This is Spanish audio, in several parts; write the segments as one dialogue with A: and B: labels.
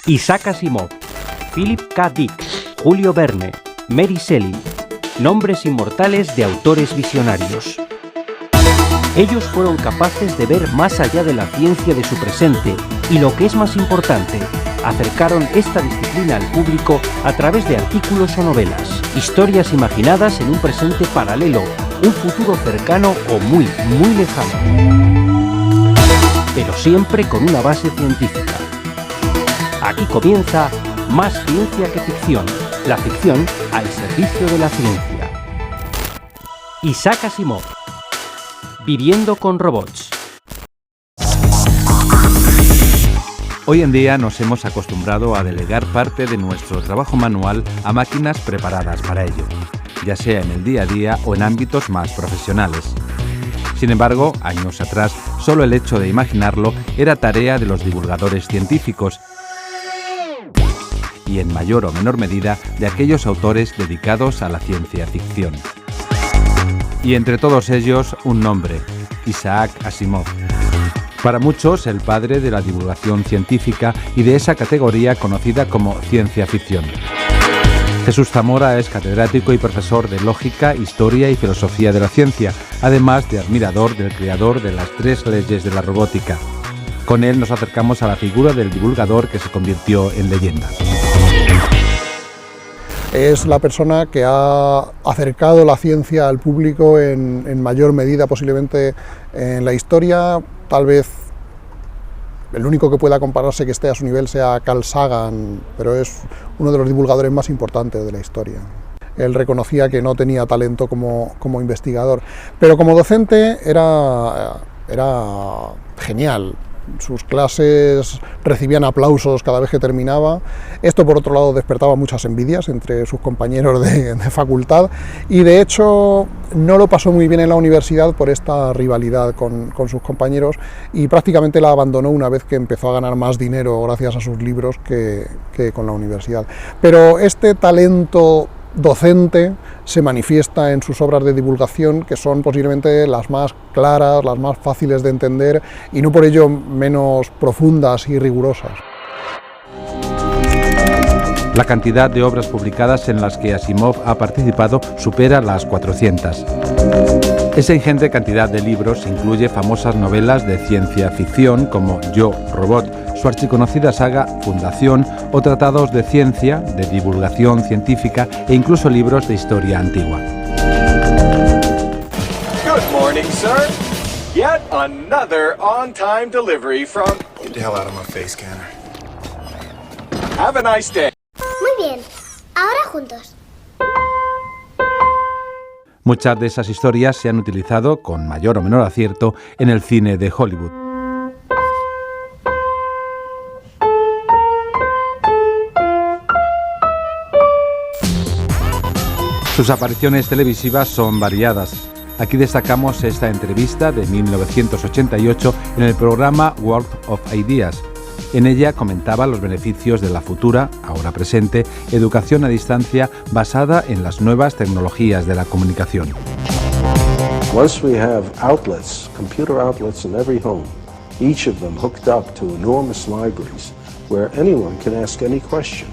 A: Isaac Asimov, Philip K. Dick, Julio Verne, Mary Shelley, nombres inmortales de autores visionarios. Ellos fueron capaces de ver más allá de la ciencia de su presente y, lo que es más importante, acercaron esta disciplina al público a través de artículos o novelas, historias imaginadas en un presente paralelo, un futuro cercano o muy, muy lejano, pero siempre con una base científica. Aquí comienza Más ciencia que ficción, la ficción al servicio de la ciencia. Isaac Asimov, Viviendo con robots.
B: Hoy en día nos hemos acostumbrado a delegar parte de nuestro trabajo manual a máquinas preparadas para ello, ya sea en el día a día o en ámbitos más profesionales. Sin embargo, años atrás, solo el hecho de imaginarlo era tarea de los divulgadores científicos y en mayor o menor medida de aquellos autores dedicados a la ciencia ficción. Y entre todos ellos, un nombre: Isaac Asimov. Para muchos, el padre de la divulgación científica y de esa categoría conocida como ciencia ficción. Jesús Zamora es catedrático y profesor de Lógica, Historia y Filosofía de la Ciencia, además de admirador del creador de las 3 leyes de la robótica. Con él nos acercamos a la figura del divulgador que se convirtió en leyenda.
C: Es la persona que ha acercado la ciencia al público en mayor medida posiblemente en la historia. Tal vez el único que pueda compararse que esté a su nivel sea Carl Sagan, pero es uno de los divulgadores más importantes de la historia. Él reconocía que no tenía talento como investigador, pero como docente era genial. Sus clases recibían aplausos cada vez que terminaba. Esto, por otro lado, despertaba muchas envidias entre sus compañeros de facultad y, de hecho, no lo pasó muy bien en la universidad por esta rivalidad con sus compañeros y prácticamente la abandonó una vez que empezó a ganar más dinero gracias a sus libros que con la universidad. Pero este talento docente se manifiesta en sus obras de divulgación, que son posiblemente las más claras, las más fáciles de entender y no por ello menos profundas y rigurosas.
B: La cantidad de obras publicadas en las que Asimov ha participado supera las 400. Esa ingente cantidad de libros incluye famosas novelas de ciencia ficción como Yo, Robot, su archiconocida saga Fundación o tratados de ciencia, de divulgación científica e incluso libros de historia antigua.
D: Good morning, sir. Yet another on-time delivery from...
E: Get the hell out of my face, scanner.
D: Have a nice day.
F: Muy bien. Ahora juntos.
B: Muchas de esas historias se han utilizado, con mayor o menor acierto, en el cine de Hollywood. Sus apariciones televisivas son variadas. Aquí destacamos esta entrevista de 1988 en el programa World of Ideas. En ella comentaba los beneficios de la futura, ahora presente, educación a distancia basada en las nuevas tecnologías de la comunicación.
G: Once we have outlets, computer outlets in every home, each of them hooked up to enormous libraries where anyone can ask any question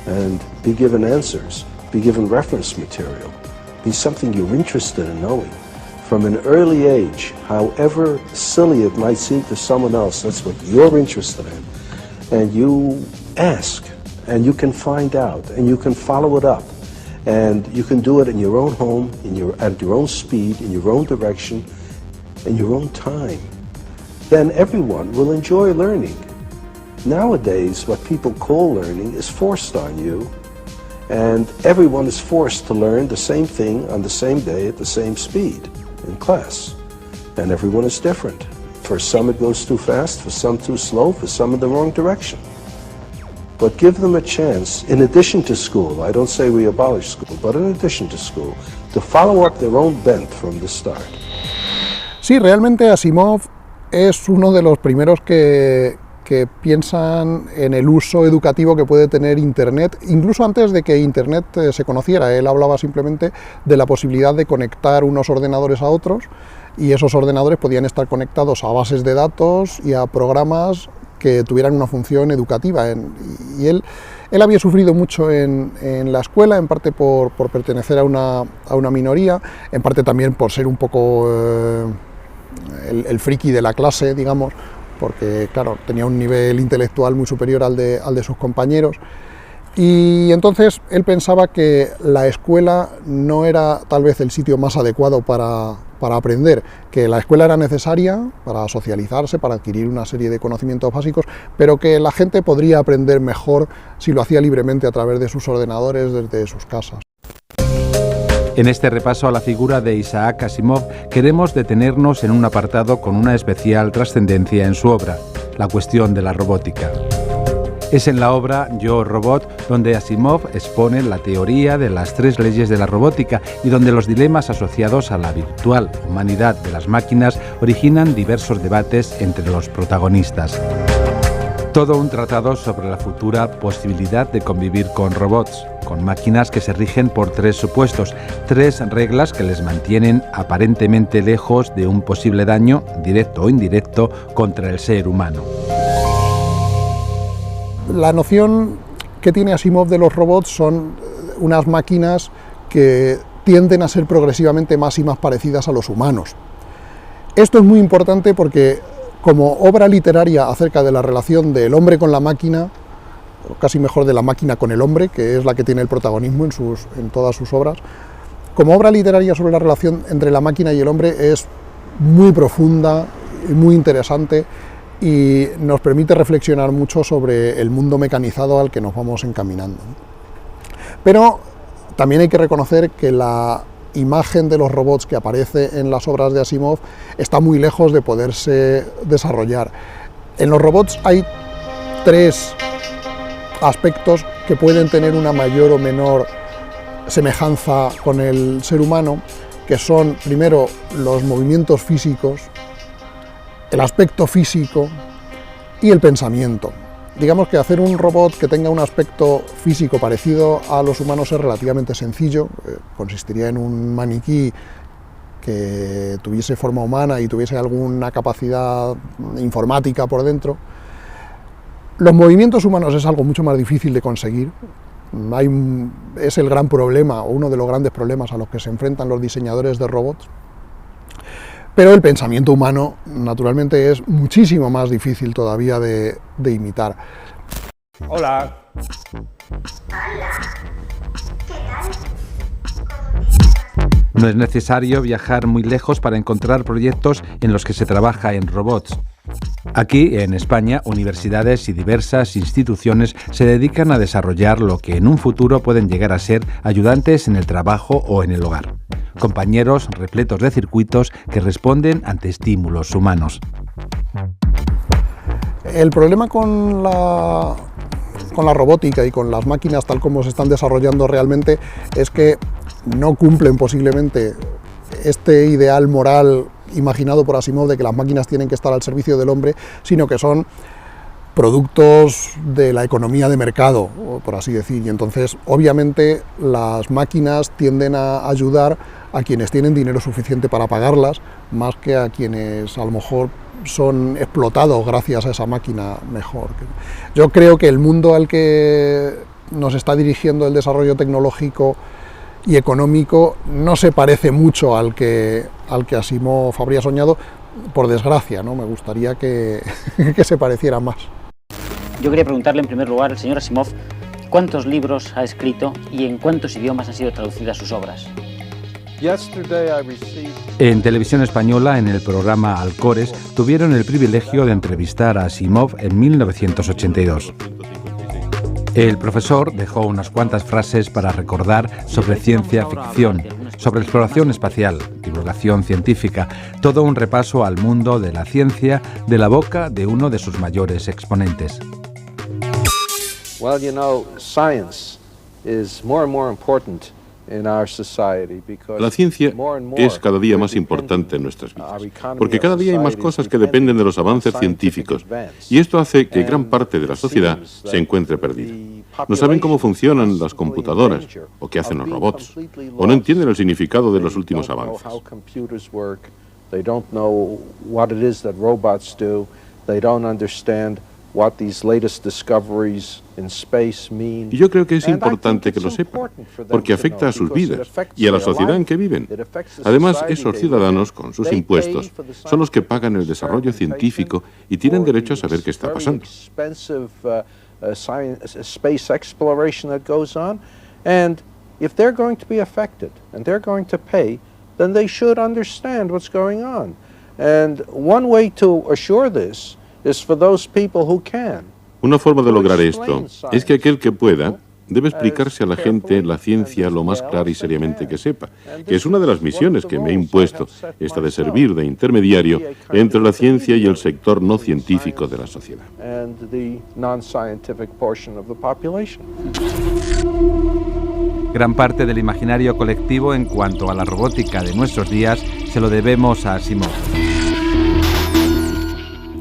G: and be given answers, be given reference material, be something you're interested in knowing. From an early age, however silly it might seem to someone else, that's what you're interested in. And you ask, and you can find out, and you can follow it up. And you can do it in your own home, at your own speed, in your own direction, in your own time. Then everyone will enjoy learning. Nowadays, what people call learning is forced on you, and everyone is forced to learn the same thing on the same day at the same speed in class. And everyone is different. For some it goes too fast, for some too slow, for some in the wrong direction. But give them a chance, in addition to school, I don't say we abolish school, but in addition to school, to follow up their own bent from the start.
C: Sí, realmente Asimov es uno de los primeros que piensan en el uso educativo que puede tener Internet, incluso antes de que Internet se conociera. Él hablaba simplemente de la posibilidad de conectar unos ordenadores a otros, y esos ordenadores podían estar conectados a bases de datos y a programas que tuvieran una función educativa. Y él había sufrido mucho en la escuela, en parte por pertenecer a una minoría, en parte también por ser un poco el friki de la clase, digamos, porque claro, tenía un nivel intelectual muy superior al de sus compañeros. Y entonces él pensaba que la escuela no era tal vez el sitio más adecuado para aprender, que la escuela era necesaria para socializarse, para adquirir una serie de conocimientos básicos, pero que la gente podría aprender mejor si lo hacía libremente a través de sus ordenadores desde sus casas.
B: En este repaso a la figura de Isaac Asimov queremos detenernos en un apartado con una especial trascendencia en su obra, la cuestión de la robótica. Es en la obra Yo, Robot, donde Asimov expone la teoría de las 3 leyes de la robótica y donde los dilemas asociados a la virtual humanidad de las máquinas originan diversos debates entre los protagonistas. Todo un tratado sobre la futura posibilidad de convivir con robots, con máquinas que se rigen por 3 supuestos, 3 reglas que les mantienen aparentemente lejos de un posible daño, directo o indirecto, contra el ser humano.
C: La noción que tiene Asimov de los robots son unas máquinas que tienden a ser progresivamente más y más parecidas a los humanos. Esto es muy importante porque como obra literaria acerca de la relación del hombre con la máquina, o casi mejor de la máquina con el hombre, que es la que tiene el protagonismo en todas sus obras, como obra literaria sobre la relación entre la máquina y el hombre es muy profunda y muy interesante, y nos permite reflexionar mucho sobre el mundo mecanizado al que nos vamos encaminando. Pero también hay que reconocer que la imagen de los robots que aparece en las obras de Asimov está muy lejos de poderse desarrollar. En los robots hay 3 aspectos que pueden tener una mayor o menor semejanza con el ser humano, que son, primero, los movimientos físicos, el aspecto físico y el pensamiento. Digamos que hacer un robot que tenga un aspecto físico parecido a los humanos es relativamente sencillo. Consistiría en un maniquí que tuviese forma humana y tuviese alguna capacidad informática por dentro. Los movimientos humanos es algo mucho más difícil de conseguir. Es el gran problema, o uno de los grandes problemas a los que se enfrentan los diseñadores de robots. Pero el pensamiento humano, naturalmente, es muchísimo más difícil todavía de imitar.
H: Hola.
B: No es necesario viajar muy lejos para encontrar proyectos en los que se trabaja en robots. Aquí, en España, universidades y diversas instituciones se dedican a desarrollar lo que en un futuro pueden llegar a ser ayudantes en el trabajo o en el hogar. Compañeros repletos de circuitos que responden ante estímulos humanos.
C: El problema con la robótica y con las máquinas tal como se están desarrollando realmente es que no cumplen posiblemente este ideal moral imaginado por Asimov de que las máquinas tienen que estar al servicio del hombre, sino que son productos de la economía de mercado, por así decir, y entonces obviamente las máquinas tienden a ayudar a quienes tienen dinero suficiente para pagarlas, más que a quienes a lo mejor son explotados gracias a esa máquina mejor. Yo creo que el mundo al que nos está dirigiendo el desarrollo tecnológico y económico no se parece mucho al que Asimov habría soñado, por desgracia, ¿no? Me gustaría que se pareciera más.
I: Yo quería preguntarle en primer lugar al señor Asimov cuántos libros ha escrito y en cuántos idiomas han sido traducidas sus obras.
B: En Televisión Española, en el programa Alcores, tuvieron el privilegio de entrevistar a Asimov en 1982. El profesor dejó unas cuantas frases para recordar sobre ciencia ficción, sobre exploración espacial, divulgación científica, todo un repaso al mundo de la ciencia de la boca de uno de sus mayores exponentes.
G: Well, you know, science is more and more important in our society because
J: la ciencia es cada día más importante en nuestras vidas, porque cada día hay más cosas que dependen de los avances científicos, y esto hace que gran parte de la sociedad se encuentre perdida. No saben cómo funcionan las computadoras, o qué hacen los robots, o no entienden el significado de los últimos avances.
G: what these latest discoveries in space mean.
J: Y yo creo que es importante que lo sepan, porque afecta a sus vidas y a la sociedad en que viven. Además, esos ciudadanos, con sus impuestos, son los que pagan el desarrollo científico y tienen derecho a saber qué está pasando.
G: Space exploration that goes on, and if they're going to be affected and they're going to pay, then they should understand what's going on. And one way to assure this is for those people who can.
J: Una forma de lograr esto es que aquel que pueda debe explicarse a la gente la ciencia lo más clara y seriamente que sepa, que es una de las misiones que me he impuesto, esta de servir de intermediario entre la ciencia y el sector no científico de la sociedad.
B: Gran parte del imaginario colectivo en cuanto a la robótica de nuestros días se lo debemos a Asimov,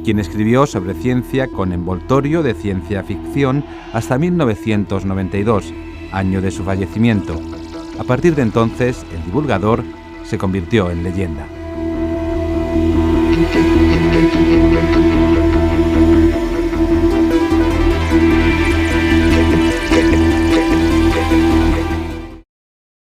B: quien escribió sobre ciencia con envoltorio de ciencia ficción hasta 1992, año de su fallecimiento. A partir de entonces, el divulgador se convirtió en leyenda.